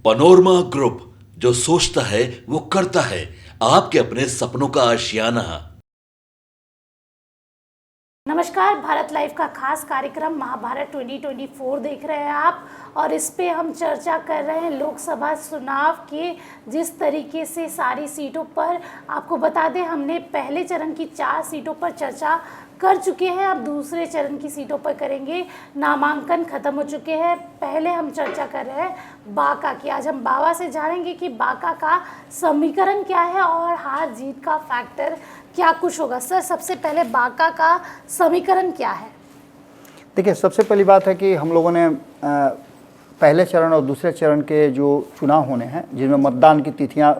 Panorama group, जो सोचता है वो करता है। आपके अपने सपनों का आशियाना। नमस्कार, भारत लाइव का खास कार्यक्रम महाभारत 2024 देख रहे हैं आप, और इस पे हम चर्चा कर रहे हैं लोकसभा चुनाव के। जिस तरीके से सारी सीटों पर, आपको बता दें, हमने पहले चरण की 4 सीटों पर चर्चा कर चुके हैं, अब दूसरे चरण की सीटों पर करेंगे। नामांकन खत्म हो चुके हैं। पहले हम चर्चा कर रहे हैं बांका की। आज हम बाबा से जानेंगे कि बांका का समीकरण क्या है और हार जीत का फैक्टर क्या कुछ होगा। सर, सबसे पहले बांका का समीकरण क्या है? देखिए, सबसे पहली बात है कि हम लोगों ने पहले चरण और दूसरे चरण के जो चुनाव होने हैं, जिनमें मतदान की तिथियां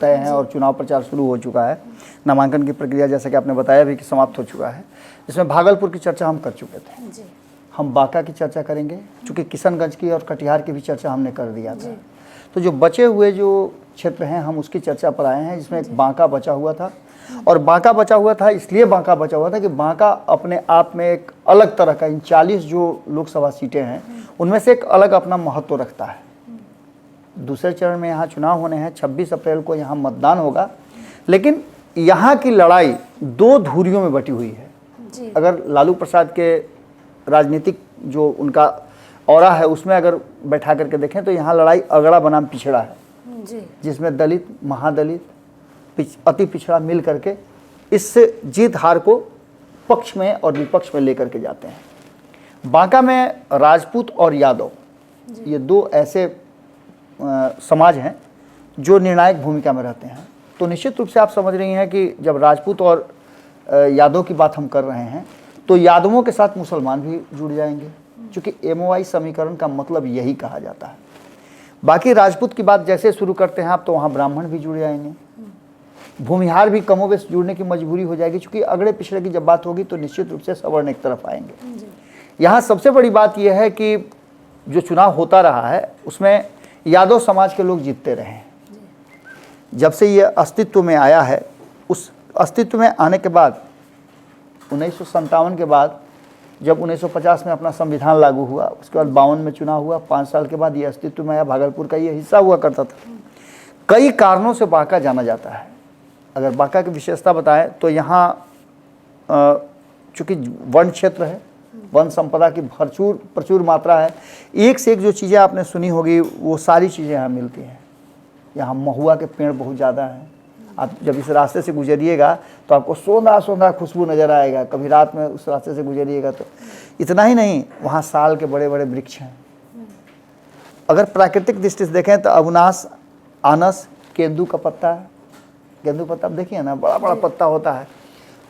तय हैं और चुनाव प्रचार शुरू हो चुका है, नामांकन की प्रक्रिया जैसा कि आपने बताया भी कि समाप्त हो चुका है। इसमें भागलपुर की चर्चा हम कर चुके थे जी। हम बांका की चर्चा करेंगे, चूँकि किशनगंज की और कटिहार की भी चर्चा हमने कर दिया था। तो जो बचे हुए जो क्षेत्र हैं, हम उसकी चर्चा पर आए हैं, जिसमें एक बांका बचा हुआ था। और बांका बचा हुआ था इसलिए बांका बचा हुआ था कि बांका अपने आप में एक अलग तरह का, इन 40 जो लोकसभा सीटें हैं उनमें से एक अलग अपना महत्व रखता है। दूसरे चरण में यहाँ चुनाव होने हैं, 26 अप्रैल को यहाँ मतदान होगा, लेकिन यहाँ की लड़ाई 2 धुरियों में बटी हुई है जी। अगर लालू प्रसाद के राजनीतिक जो उनका औरा है उसमें अगर बैठा करके देखें तो यहाँ लड़ाई अगड़ा बनाम पिछड़ा है जी। जिसमें दलित, महादलित, अति पिछड़ा मिल करके इस जीत हार को पक्ष में और विपक्ष में लेकर के जाते हैं। बांका में राजपूत और यादव, ये 2 ऐसे समाज हैं जो निर्णायक भूमिका में रहते हैं। तो निश्चित रूप से आप समझ रही हैं कि जब राजपूत और यादव की बात हम कर रहे हैं तो यादवों के साथ मुसलमान भी जुड़ जाएंगे, क्योंकि MOI समीकरण का मतलब यही कहा जाता है। बाकी राजपूत की बात जैसे शुरू करते हैं आप, तो वहाँ ब्राह्मण भी जुड़ जाएंगे, भूमिहार भी कमोबेश जुड़ने की मजबूरी हो जाएगी, क्योंकि अगड़े पिछड़े की जब बात होगी तो निश्चित रूप से सवर्ण एक तरफ आएंगे। यहाँ सबसे बड़ी बात यह है कि जो चुनाव होता रहा है उसमें यादव समाज के लोग जीतते रहे हैं। जब से ये अस्तित्व में आया है, उस अस्तित्व में आने के बाद 1957 के बाद जब 1950 में अपना संविधान लागू हुआ, उसके बाद 52 में चुनाव हुआ, 5 साल के बाद ये अस्तित्व में आया। भागलपुर का ये हिस्सा हुआ करता था। कई कारणों से बांका जाना जाता है। अगर बांका की विशेषता बताएं तो यहाँ चूँकि वन क्षेत्र है, वन संपदा की प्रचुर मात्रा है। एक से एक जो चीज़ें आपने सुनी होगी वो सारी चीज़ें यहाँ मिलती हैं। यहाँ महुआ के पेड़ बहुत ज़्यादा हैं। आप जब इस रास्ते से गुजरिएगा तो आपको सोंधा खुशबू नज़र आएगा। कभी रात में उस रास्ते से गुजरिएगा तो इतना ही नहीं, वहाँ साल के बड़े बड़े वृक्ष हैं। अगर प्राकृतिक दृष्टि से देखें तो अवनाश, आनस, केंदू का पत्ता है। केंदू पत्ता आप देखिए ना, बड़ा बड़ा पत्ता होता है।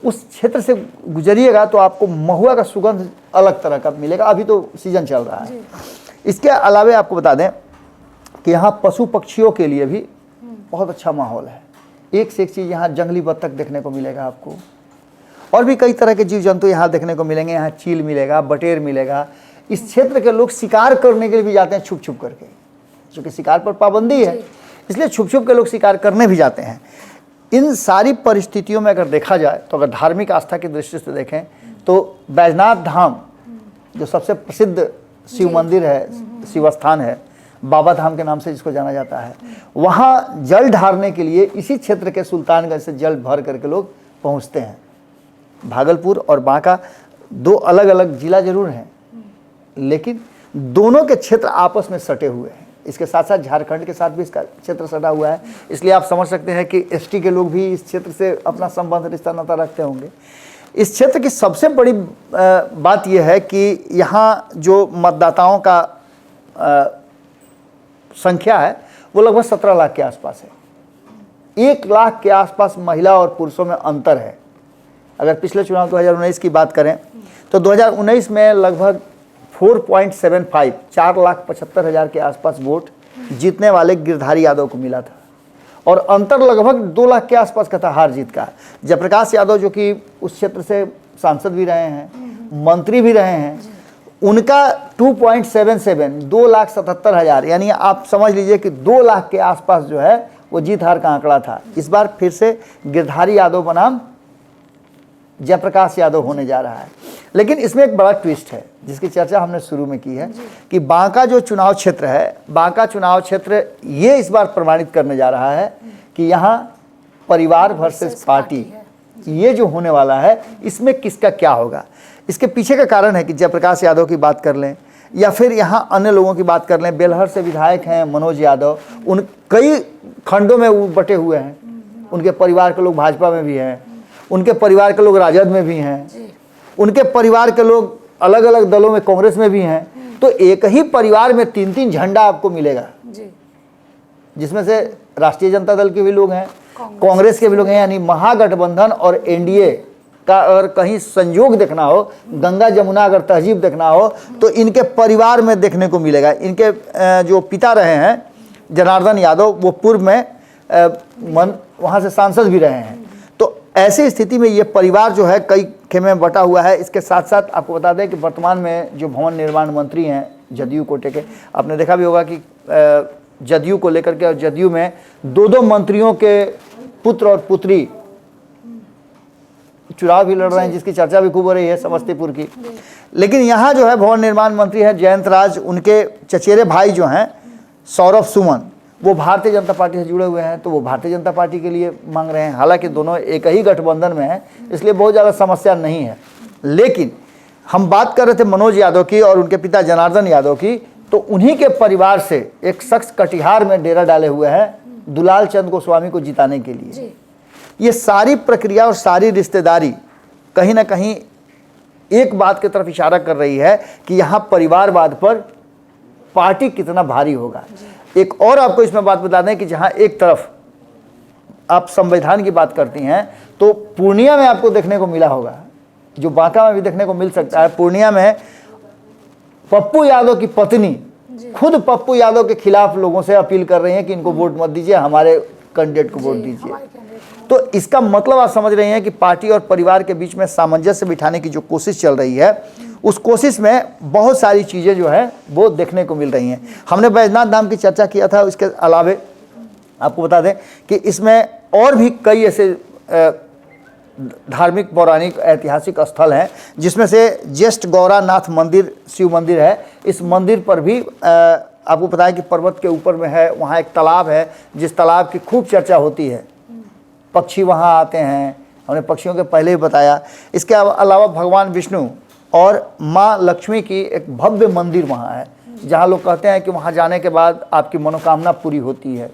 उस क्षेत्र से गुजरिएगा तो आपको महुआ का सुगंध अलग तरह का मिलेगा। अभी तो सीजन चल रहा है। इसके अलावा आपको बता दें कि यहाँ पशु पक्षियों के लिए भी बहुत अच्छा माहौल है। एक से एक चीज़ यहाँ, जंगली बत्तख देखने को मिलेगा आपको, और भी कई तरह के जीव जंतु यहाँ देखने को मिलेंगे। यहाँ चील मिलेगा, बटेर मिलेगा। इस क्षेत्र के लोग शिकार करने के लिए भी जाते हैं छुप छुप करके, क्योंकि शिकार पर पाबंदी है, इसलिए छुप छुप के लोग शिकार करने भी जाते हैं। इन सारी परिस्थितियों में अगर देखा जाए तो अगर धार्मिक आस्था की दृष्टि से देखें तो बैजनाथ धाम जो सबसे प्रसिद्ध शिव मंदिर है, शिव स्थान है, बाबा धाम के नाम से जिसको जाना जाता है, वहाँ जल ढारने के लिए इसी क्षेत्र के सुल्तानगंज से जल भर करके लोग पहुँचते हैं। भागलपुर और बांका 2 अलग अलग जिला जरूर हैं, लेकिन दोनों के क्षेत्र आपस में सटे हुए हैं। इसके साथ साथ झारखंड के साथ भी इसका क्षेत्र सटा हुआ है, इसलिए आप समझ सकते हैं कि ST के लोग भी इस क्षेत्र से अपना संबंध, रिश्ता नाता रखते होंगे। इस क्षेत्र की सबसे बड़ी बात यह है कि यहाँ जो मतदाताओं का संख्या है वो लगभग 17 लाख के आसपास है। 1 लाख के आसपास महिला और पुरुषों में अंतर है। अगर पिछले चुनाव 2019 की बात करें तो 2019 में लगभग 4.75 4,75,000 के आसपास वोट जीतने वाले गिरधारी यादव को मिला था, और अंतर लगभग 2 लाख के आसपास का था हार जीत का। जयप्रकाश यादव जो कि उस क्षेत्र से सांसद भी रहे हैं, मंत्री भी रहे हैं, उनका 2.77 2,77,000, यानी आप समझ लीजिए कि 2 लाख के आसपास जो है वो जीत हार का आंकड़ा था। इस बार फिर से गिरधारी यादव बनाम जयप्रकाश यादव होने जा रहा है। लेकिन इसमें एक बड़ा ट्विस्ट है जिसकी चर्चा हमने शुरू में की है कि बांका जो चुनाव क्षेत्र है, बांका चुनाव क्षेत्र ये इस बार प्रमाणित करने जा रहा है कि यहाँ परिवार वर्सेस पार्टी ये जो होने वाला है इसमें किसका क्या होगा। इसके पीछे का कारण है कि जयप्रकाश यादव की बात कर लें या फिर यहाँ अन्य लोगों की बात कर लें, बेलहर से विधायक हैं मनोज यादव, उन कई खंडों में वो बटे हुए हैं। उनके परिवार के लोग भाजपा में भी हैं, उनके परिवार के लोग राजद में भी हैं, उनके परिवार के लोग अलग अलग दलों में कांग्रेस में भी हैं। तो एक ही परिवार में 3-3 झंडा आपको मिलेगा, जिसमें से राष्ट्रीय जनता दल के भी लोग हैं, कांग्रेस के भी लोग हैं। यानी महागठबंधन और एनडीए का अगर कहीं संयोग देखना हो, गंगा जमुना अगर तहजीब देखना हो तो इनके परिवार में देखने को मिलेगा। इनके जो पिता रहे हैं जनार्दन यादव, वो पूर्व में वहाँ से सांसद भी रहे हैं। तो ऐसी स्थिति में ये परिवार जो है कई खेमे में बटा हुआ है। इसके साथ साथ आपको बता दें कि वर्तमान में जो भवन निर्माण मंत्री हैं जदयू कोटे के, आपने देखा भी होगा कि जदयू को लेकर के, और जदयू में 2-2 मंत्रियों के पुत्र और पुत्री चुनाव भी लड़ रहे हैं, जिसकी चर्चा भी खूब हो रही है समस्तीपुर की। लेकिन यहाँ जो है भवन निर्माण मंत्री हैं जयंत राज, उनके चचेरे भाई जो हैं सौरभ सुमन, वो भारतीय जनता पार्टी से जुड़े हुए हैं, तो वो भारतीय जनता पार्टी के लिए मांग रहे हैं। हालांकि दोनों एक ही गठबंधन में हैं, इसलिए बहुत ज़्यादा समस्या नहीं है। लेकिन हम बात कर रहे थे मनोज यादव की और उनके पिता जनार्दन यादव की, तो उन्हीं के परिवार से एक शख्स कटिहार में डेरा डाले हुए हैं दुलाल चंद गोस्वामी को जिताने के लिए। ये सारी प्रक्रिया और सारी रिश्तेदारी कहीं ना कहीं एक बात की तरफ इशारा कर रही है कि यहाँ परिवारवाद पर पार्टी कितना भारी होगा। एक और आपको इसमें बात बता दें कि जहाँ एक तरफ आप संविधान की बात करती हैं तो पूर्णिया में आपको देखने को मिला होगा, जो बांका में भी देखने को मिल सकता है। पूर्णिया में पप्पू यादव की पत्नी खुद पप्पू यादव के खिलाफ लोगों से अपील कर रही हैं कि इनको वोट मत दीजिए, हमारे कैंडिडेट को वोट दीजिए। तो इसका मतलब आप समझ रहे हैं कि पार्टी और परिवार के बीच में सामंजस्य बिठाने की जो कोशिश चल रही है, उस कोशिश में बहुत सारी चीज़ें जो है वो देखने को मिल रही हैं। हमने बैजनाथ धाम की चर्चा किया था, इसके अलावे आपको बता दें कि इसमें और भी कई ऐसे धार्मिक पौराणिक ऐतिहासिक स्थल हैं, जिसमें से ज्येष्ठ गौरानाथ मंदिर शिव मंदिर है। इस मंदिर पर भी आपको पता है कि पर्वत के ऊपर में है, वहाँ एक तालाब है जिस तालाब की खूब चर्चा होती है, पक्षी वहाँ आते हैं, हमने पक्षियों के पहले ही बताया। इसके अलावा भगवान विष्णु और माँ लक्ष्मी की एक भव्य मंदिर वहाँ है, जहाँ लोग कहते हैं कि वहाँ जाने के बाद आपकी मनोकामना पूरी होती है।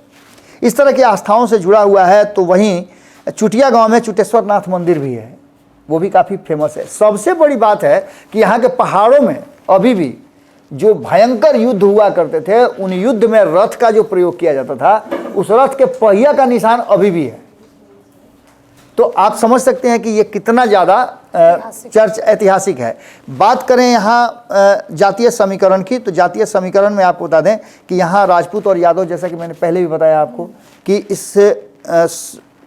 इस तरह की आस्थाओं से जुड़ा हुआ है। तो वहीं चुटिया गांव में चुटेश्वर नाथ मंदिर भी है, वो भी काफ़ी फेमस है। सबसे बड़ी बात है कि यहाँ के पहाड़ों में अभी भी जो भयंकर युद्ध हुआ करते थे, उन युद्ध में रथ का जो प्रयोग किया जाता था, उस रथ के पहिया का निशान अभी भी है। तो आप समझ सकते हैं कि ये कितना ज़्यादा चर्च ऐतिहासिक है। बात करें यहाँ जातीय समीकरण की, तो जातीय समीकरण में आपको बता दें कि यहाँ राजपूत और यादव, जैसा कि मैंने पहले भी बताया आपको कि इस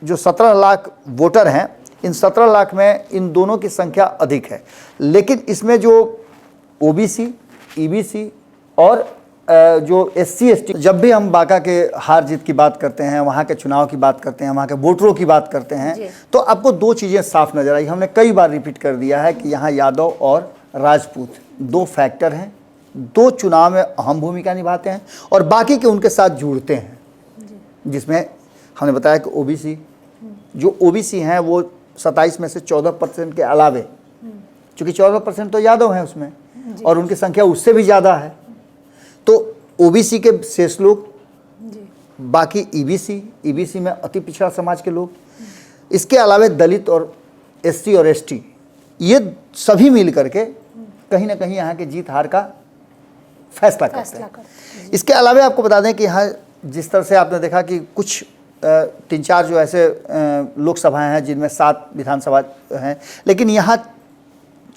जो 17 लाख वोटर हैं, इन 17 लाख में इन दोनों की संख्या अधिक है। लेकिन इसमें जो ओबीसी, ईबीसी और जो एससी एसटी, जब भी हम बांका के हार जीत की बात करते हैं, वहाँ के चुनाव की बात करते हैं, वहाँ के वोटरों की बात करते हैं, तो आपको 2 चीज़ें साफ नजर आई। हमने कई बार रिपीट कर दिया है कि यहाँ यादव और राजपूत 2 फैक्टर हैं, 2 चुनाव में अहम भूमिका निभाते हैं और बाकी के उनके साथ जुड़ते हैं। जिसमें हमने बताया कि ओबीसी, जो ओबीसी हैं वो 27 में से 14% के अलावे, चूँकि 14% तो यादव हैं उसमें और उनकी संख्या उससे भी ज़्यादा है, तो ओबीसी के शेष लोग, बाकी ईबीसी में अति पिछड़ा समाज के लोग, इसके अलावे दलित और एससी और एसटी, ये सभी मिल करके कहीं ना कहीं यहाँ के जीत हार का फैसला करते हैं। इसके अलावे आपको बता दें कि यहाँ जिस तरह से आपने देखा कि कुछ 3-4 जो ऐसे लोकसभाएं हैं जिनमें 7 विधानसभा हैं, लेकिन यहाँ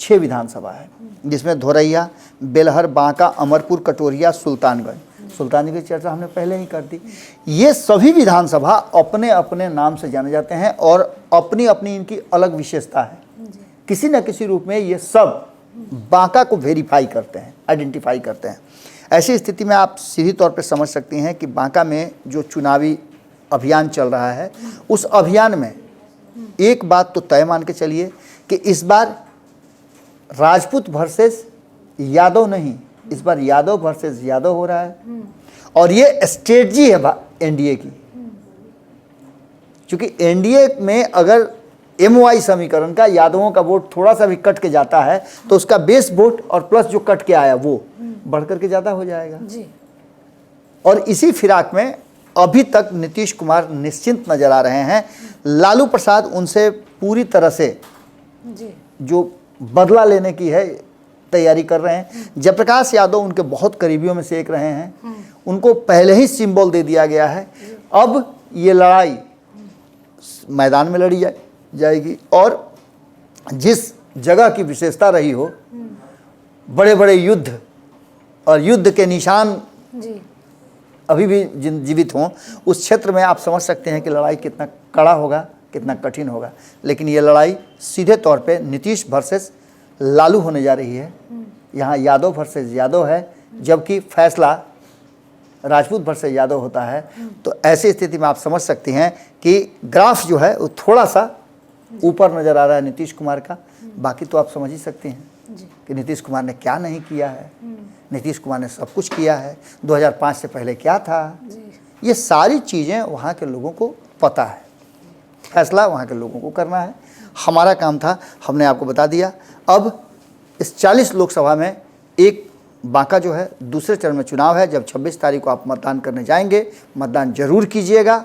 6 विधानसभा है, जिसमें धोरैया, बेलहर, बांका, अमरपुर, कटोरिया, सुल्तानगंज की चर्चा हमने पहले ही कर दी। ये सभी विधानसभा अपने अपने नाम से जाने जाते हैं और अपनी अपनी इनकी अलग विशेषता है। किसी न किसी रूप में ये सब बांका को वेरीफाई करते हैं, आइडेंटिफाई करते हैं। ऐसी स्थिति में आप सीधी तौर पर समझ सकती हैं कि बांका में जो चुनावी अभियान चल रहा है, उस अभियान में एक बात तो तय मान के चलिए कि इस बार राजपूत वर्सेस यादव नहीं, इस बार यादव वर्सेस यादव हो रहा है। और ये स्ट्रेटजी है एनडीए की, क्योंकि एनडीए में अगर एमवाई समीकरण का यादवों का वोट थोड़ा सा भी कट के जाता है तो उसका बेस वोट और प्लस जो कट के आया वो बढ़ करके ज़्यादा हो जाएगा जी। और इसी फिराक में अभी तक नीतीश कुमार निश्चिंत नजर आ रहे हैं। लालू प्रसाद उनसे पूरी तरह से जी। जो बदला लेने की है तैयारी कर रहे हैं। जयप्रकाश यादव उनके बहुत करीबियों में से एक रहे हैं, उनको पहले ही सिंबल दे दिया गया है। अब ये लड़ाई मैदान में लड़ी जाएगी और जिस जगह की विशेषता रही हो, बड़े बड़े युद्ध और युद्ध के निशान जी। अभी भी जीवित हों, उस क्षेत्र में आप समझ सकते हैं कि लड़ाई कितना कड़ा होगा, कितना कठिन होगा। लेकिन ये लड़ाई सीधे तौर पे नीतीश वर्सेस लालू होने जा रही है। यहाँ यादव वर्सेस यादव है, जबकि फैसला राजपूत वर्सेस यादव होता है। तो ऐसी स्थिति में आप समझ सकते हैं कि ग्राफ जो है वो थोड़ा सा ऊपर नज़र आ रहा है नीतीश कुमार का। बाकी तो आप समझ ही सकते हैं कि नीतीश कुमार ने क्या नहीं किया है। नीतीश कुमार ने सब कुछ किया है। 2005 से पहले क्या था, ये सारी चीज़ें वहाँ के लोगों को पता है। फैसला वहाँ के लोगों को करना है। हमारा काम था, हमने आपको बता दिया। अब इस 40 लोकसभा में एक बांका जो है दूसरे चरण में चुनाव है। जब 26 तारीख को आप मतदान करने जाएंगे, मतदान जरूर कीजिएगा,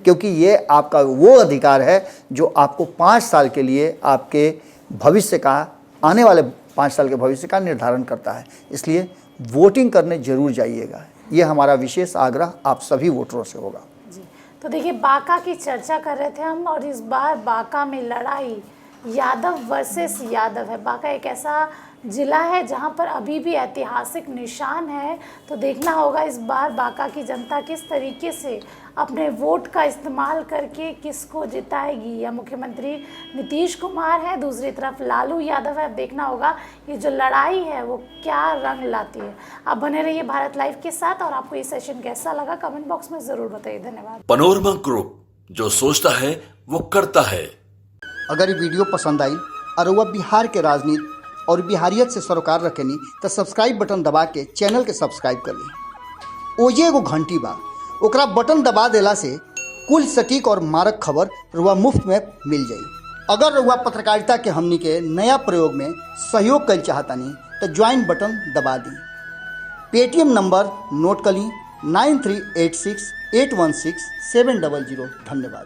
क्योंकि ये आपका वो अधिकार है जो आपको 5 साल के लिए आपके भविष्य का, आने वाले 5 साल के भविष्य का निर्धारण करता है। इसलिए वोटिंग करने जरूर जाइएगा। ये हमारा विशेष आग्रह आप सभी वोटरों से होगा। जी। तो देखिए, बांका की चर्चा कर रहे थे हम, और इस बार बांका में लड़ाई यादव वर्सेस यादव है। बांका एक ऐसा जिला है जहां पर अभी भी ऐतिहासिक निशान है। तो देखना होगा इस बार बांका की जनता किस तरीके से अपने वोट का इस्तेमाल करके किसको जिताएगी। या मुख्यमंत्री नीतीश कुमार है, दूसरी तरफ लालू यादव है। अब देखना होगा ये जो लड़ाई है वो क्या रंग लाती है। आप बने रहिए भारत लाइव के साथ, और आपको ये सेशन कैसा लगा कमेंट बॉक्स में ज़रूर बताइए। धन्यवाद। पनोरमा ग्रुप, जो सोचता है वो करता है। अगर ये वीडियो पसंद आई और वह बिहार के राजनीति और बिहारियत से सरोकार रखेनी तो सब्सक्राइब बटन दबा के चैनल के सब्सक्राइब कर ली। ओजे एगो घंटी बा, ओकरा बटन दबा देला से कुल सटीक और मारक खबर रुआ मुफ्त में मिल जाई। अगर रुआ पत्रकारिता के हमनी के नया प्रयोग में सहयोग कर चाहतानी तो ज्वाइन बटन दबा दी। पेटीएम नंबर नोट कर ली 9386816700। धन्यवाद।